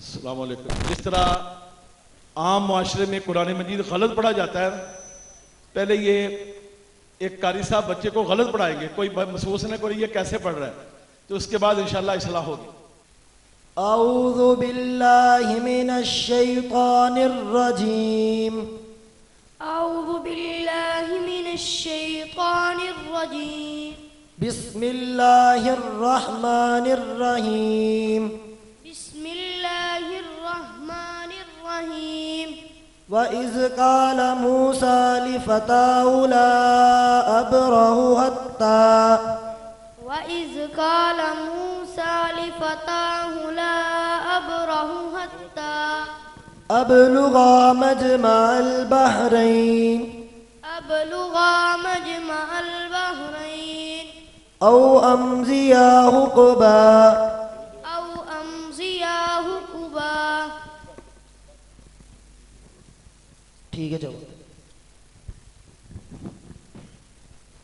السلام علیکم۔ جس طرح عام معاشرے میں قرآن مجید غلط پڑھا جاتا ہے، پہلے یہ ایک قاری صاحب بچے کو غلط پڑھائیں گے، کوئی محسوس نہ کرے یہ کیسے پڑھ رہا ہے، تو اس کے بعد انشاءاللہ اصلاح ہوگی۔ اعوذ باللہ من الشیطان الرجیم، اعوذ باللہ من الشیطان الرجیم، بسم اللہ الرحمن الرحیم، بسم اللہ الرحمن الرحیم۔ وَإِذْ قَالَ مُوسَى لِفَتَاهُ لَا أَبْرَحُ حَتَّى وَإِذْ قَالَ مُوسَى لِفَتَاهُ لَا أَبْرَحُ حَتَّى أَبْلُغَ مَجْمَعَ الْبَحْرَيْنِ أَبْلُغَ مَجْمَعَ الْبَحْرَيْنِ أَوْ أَمْضِيَ حُقُبًا۔ أَوْ أَمْضِيَ حُقُبًا۔ ٹھیک ہے جاؤ۔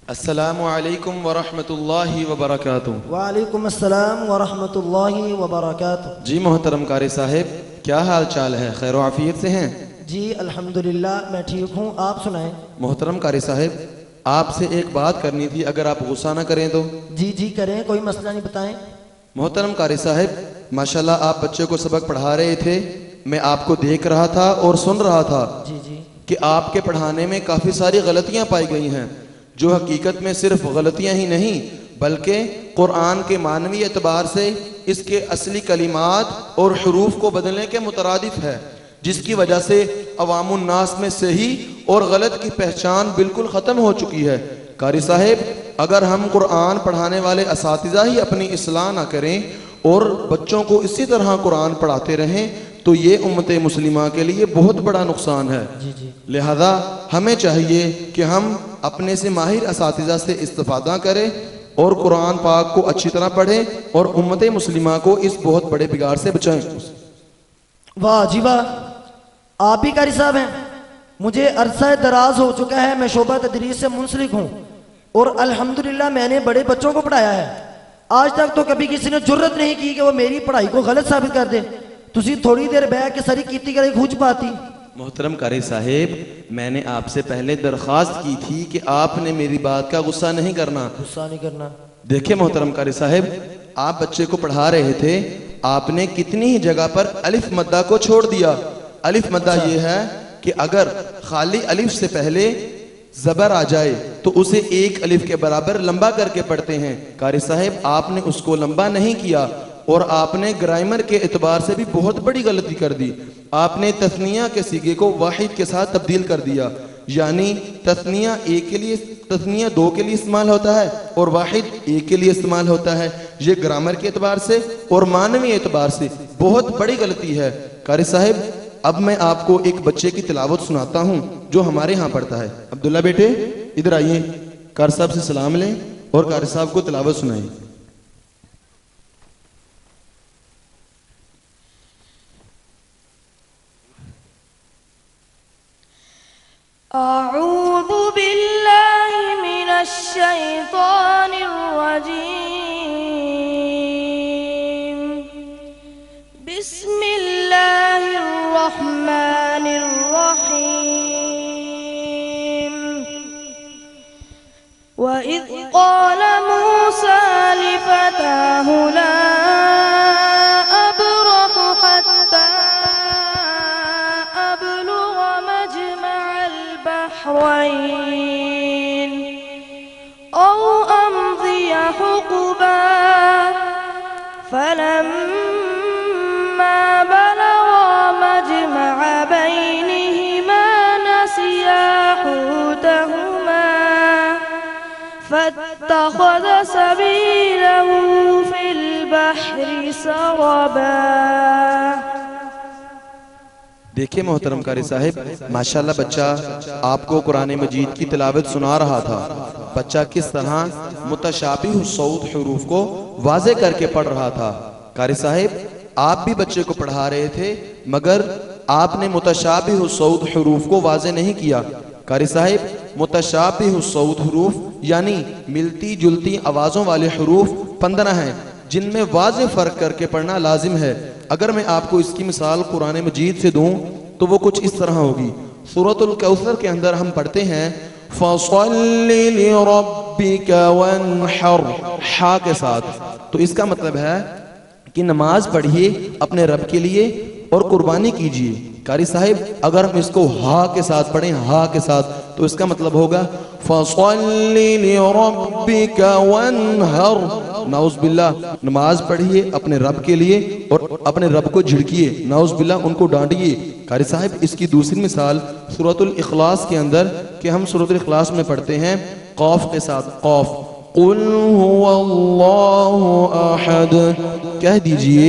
السلام علیکم ورحمۃ اللہ وبرکاتہ۔ وعلیکم السلام ورحمۃ اللہ وبرکاتہ۔ جی محترم قاری صاحب، کیا حال چال ہے؟ خیر و عافیت سے ہیں؟ جی الحمدللہ میں ٹھیک ہوں، آپ سنائیں۔ محترم قاری صاحب، آپ سے ایک بات کرنی تھی، اگر آپ غصہ نہ کریں تو۔ جی جی کریں، کوئی مسئلہ نہیں، بتائیں۔ محترم قاری صاحب، ماشاءاللہ آپ بچے کو سبق پڑھا رہے تھے، میں آپ کو دیکھ رہا تھا اور سن رہا تھا جی جی کہ آپ کے پڑھانے میں کافی ساری غلطیاں پائی گئی ہیں، جو حقیقت میں صرف غلطیاں ہی نہیں بلکہ قرآن کے معنوی اعتبار سے اس کے اصلی کلمات اور حروف کو بدلنے کے مترادف ہے، جس کی وجہ سے عوام الناس میں صحیح اور غلط کی پہچان بالکل ختم ہو چکی ہے۔ قاری صاحب، اگر ہم قرآن پڑھانے والے اساتذہ ہی اپنی اصلاح نہ کریں اور بچوں کو اسی طرح قرآن پڑھاتے رہیں تو یہ امت مسلمہ کے لیے بہت بڑا نقصان ہے۔ جی جی لہذا ہمیں چاہیے کہ ہم اپنے سے ماہر اساتذہ سے استفادہ کریں اور قرآن پاک کو اچھی طرح پڑھیں اور امت مسلمہ کو اس بہت بڑے بگاڑ سے بچائیں۔ واہ جی واہ، آپ بھی قاری صاحب ہیں۔ مجھے عرصہ دراز ہو چکا ہے، میں شعبہ تدریس سے منسلک ہوں اور الحمدللہ میں نے بڑے بچوں کو پڑھایا ہے۔ آج تک تو کبھی کسی نے جرت نہیں کی کہ وہ میری پڑھائی کو غلط ثابت کر دے۔ تسی تھوڑی دیر بیٹھ کے ساری کیتی کرے کھوج پاتی۔ محترم قاری صاحب، میں نے آپ سے پہلے درخواست کی تھی کہ آپ نے میری بات کا غصہ نہیں کرنا۔ غصہ نہیں کرنا۔ دیکھیں محترم قاری صاحب، آپ بچے کو پڑھا رہے تھے، آپ نے کتنی ہی جگہ پر الف مدہ کو چھوڑ دیا۔ الف مدہ یہ ہے کہ اگر خالی الف سے پہلے زبر آ جائے تو اسے ایک الف کے برابر لمبا کر کے پڑھتے ہیں۔ قاری صاحب، آپ نے اس کو لمبا نہیں کیا اور آپ نے گرامر کے اعتبار سے بھی بہت بڑی غلطی کر دی۔ آپ نے تثنیہ کے صیغے کو واحد کے ساتھ تبدیل کر دیا، یعنی تثنیہ ایک کے لیے، تثنیہ دو کے لیے استعمال ہوتا ہے اور واحد ایک کے لیے استعمال ہوتا ہے۔ یہ گرامر کے اعتبار سے اور معنوی اعتبار سے بہت بڑی غلطی ہے۔ قاری صاحب، اب میں آپ کو ایک بچے کی تلاوت سناتا ہوں جو ہمارے ہاں پڑھتا ہے۔ عبداللہ بیٹے ادھر آئیے، قاری صاحب سے سلام لیں اور قاری صاحب کو تلاوت سنائیں۔ اعوذ باللہ من الشیطان الرجیم، بسم اللہ الرحمن الرحیم۔ وَإِذْ قَالَ مُوسَى لِفَتَاهُ لَا أَبْرَحُ حَتَّى أَبْلُغَ مَجْمَعَ الْبَحْرَيْنِ أَوْ أَمْضِيَ حُقُبًا، فَلَمَّا بَلَغَا مَجْمَعَ بَيْنِهِمَا نَسِيَا حُوتَهُمَا فَاتَّخَذَ سَبِيلَهُ فِي الْبَحْرِ سَرَبًا۔ دیکھیں محترم قاری صاحب، ماشاءاللہ بچہ آپ کو قرآن مجید کی تلاوت سنا رہا تھا۔ بچہ کس طرح متشابہ الصوت حروف کو واضح کر کے پڑھ رہا تھا۔ قاری صاحب، آپ بھی بچے کو پڑھا رہے تھے مگر آپ نے متشابہ الصوت حروف کو واضح نہیں کیا۔ قاری صاحب، متشابہ الصوت حروف یعنی ملتی جلتی آوازوں والے حروف 15 ہیں جن میں واضح فرق کر کے پڑھنا لازم ہے۔ اگر میں آپ کو اس کی مثال قرآن مجید سے دوں تو وہ کچھ اس طرح ہوگی. سورۃ الکوثر کے اندر ہم پڑھتے ہیں فَصَلِّ لِرَبِّكَ وَانْحَرْ ہا کے ساتھ. تو اس کا مطلب ہے کہ نماز پڑھیے اپنے رب کے لیے اور قربانی کیجیے. قاری صاحب اگر ہم اس کو ہا کے ساتھ پڑھیں ہا کے ساتھ تو اس کا مطلب ہوگا فَصَلِّ لِرَبِّكَ وَانْحَرْ. نعوذ باللہ نماز پڑھیے اپنے رب کے لیے اور اپنے رب کو جھڑکیے. نعوذ باللہ ان کو ڈانٹیے. قاری صاحب اس کی دوسری مثال سورۃ الاخلاص کے اندر کہ ہم سورۃ الاخلاص میں پڑھتے ہیں قاف کے ساتھ قاف قل هو اللہ احد. کہہ دیجئے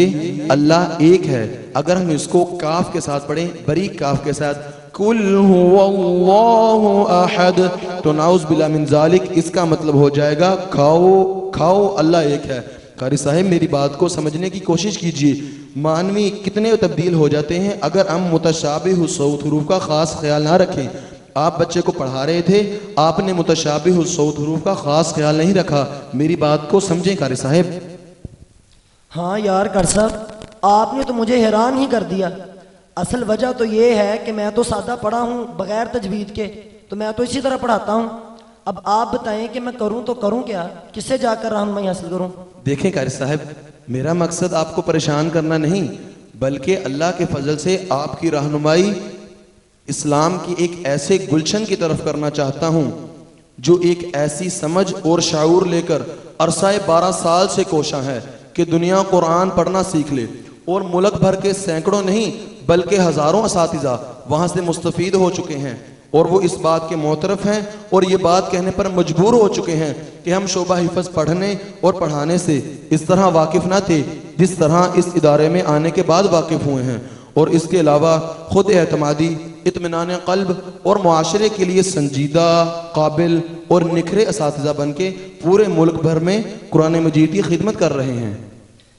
اللہ ایک ہے. اگر ہم اس کو کاف کے ساتھ پڑھیں باریک کاف کے ساتھ قل هو اللہ احد تو نعوذ باللہ من ذالک اس کا مطلب ہو جائے گا کھاؤ اللہ ایک ہے. قاری صاحب میری بات کو سمجھنے کی کوشش کیجئے. معنوی کتنے تبدیل ہو جاتے ہیں اگر ہم متشابہ الصوت حروف کا خاص خیال نہ رکھیں. آپ بچے کو پڑھا رہے تھے آپ نے متشابہ الصوت حروف کا خاص خیال نہیں رکھا. میری بات کو سمجھیں قاری صاحب. ہاں یار قاری صاحب آپ نے تو مجھے حیران ہی کر دیا. اصل وجہ تو یہ ہے کہ میں تو سادہ پڑھا ہوں بغیر تجوید کے تو میں تو اسی طرح پڑھاتا ہوں. اب آپ بتائیں کہ میں کروں تو کروں کیا, کس سے جا کر رہنمائی حاصل کروں؟ دیکھیں قاری صاحب میرا مقصد آپ کو پریشان کرنا نہیں بلکہ اللہ کے فضل سے آپ کی رہنمائی اسلام کی ایک ایسے گلشن کی طرف کرنا چاہتا ہوں جو ایک ایسی سمجھ اور شعور لے کر عرصہ 12 سال سے کوشاں ہے کہ دنیا قرآن پڑھنا سیکھ لے. اور ملک بھر کے سینکڑوں نہیں بلکہ ہزاروں اساتذہ وہاں سے مستفید ہو چکے ہیں اور وہ اس بات کے معترف ہیں اور یہ بات کہنے پر مجبور ہو چکے ہیں کہ ہم شعبہ حفظ پڑھنے اور پڑھانے سے اس طرح واقف نہ تھے جس طرح اس ادارے میں آنے کے بعد واقف ہوئے ہیں. اور اس کے علاوہ خود اعتمادی اطمینان قلب اور معاشرے کے لیے سنجیدہ قابل اور نکھرے اساتذہ بن کے پورے ملک بھر میں قرآن مجید کی خدمت کر رہے ہیں.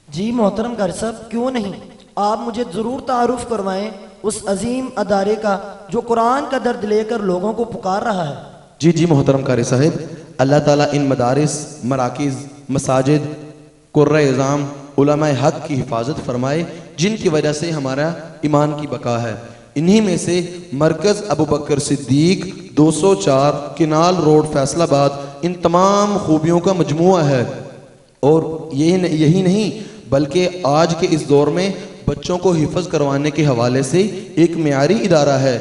جی محترم قاری صاحب کیوں نہیں, آپ مجھے ضرور تعارف کروائیں اس عظیم ادارے کا جو قرآن کا درد لے کر لوگوں کو پکار رہا ہے. جی محترم قاری صاحب اللہ تعالیٰ ان مدارس مراکز مساجد قرۂ اعظام علماء حق کی حفاظت فرمائے جن کی وجہ سے ہمارا ایمان کی بقا ہے. انہی میں سے مرکز ابو بکر صدیق 204 کنال روڈ فیصل آباد ان تمام خوبیوں کا مجموعہ ہے. اور یہی نہیں بلکہ آج کے اس دور میں بچوں کو حفظ کروانے کے حوالے سے ایک معیاری ادارہ ہے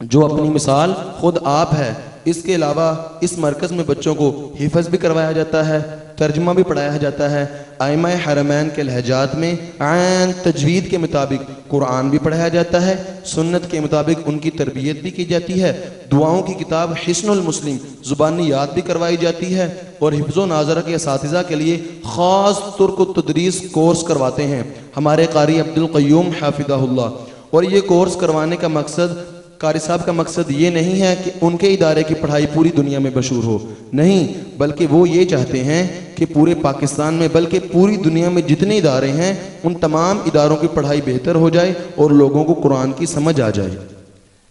جو اپنی مثال خود آپ ہے. اس کے علاوہ اس مرکز میں بچوں کو حفظ بھی کروایا جاتا ہے, ترجمہ بھی پڑھایا جاتا ہے, ائمہ حرمین کے لہجات میں عین تجوید کے مطابق قرآن بھی پڑھایا جاتا ہے, سنت کے مطابق ان کی تربیت بھی کی جاتی ہے, دعاؤں کی کتاب حصن المسلم زبانی یاد بھی کروائی جاتی ہے اور حفظ و ناظرہ کے اساتذہ کے لیے خاص ترک و تدریس کورس کرواتے ہیں ہمارے قاری عبدالقیوم حافظہ اللہ. اور یہ کورس کروانے کا مقصد قاری صاحب کا مقصد یہ نہیں ہے کہ ان کے ادارے کی پڑھائی پوری دنیا میں مشہور ہو, نہیں بلکہ وہ یہ چاہتے ہیں کہ پورے پاکستان میں بلکہ پوری دنیا میں جتنے ادارے ہیں ان تمام اداروں کی پڑھائی بہتر ہو جائے اور لوگوں کو قرآن کی سمجھ آ جائے.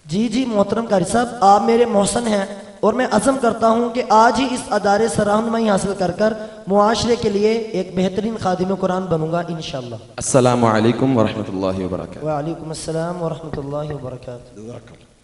جی محترم قاری صاحب آپ میرے محسن ہیں اور میں عزم کرتا ہوں کہ آج ہی اس ادارے سے رہنمائی حاصل کر معاشرے کے لیے ایک بہترین خادم قرآن بنوں گا انشاءاللہ. السلام علیکم ورحمۃ اللہ وبرکاتہ. وعلیکم السلام ورحمۃ اللہ وبرکاتہ.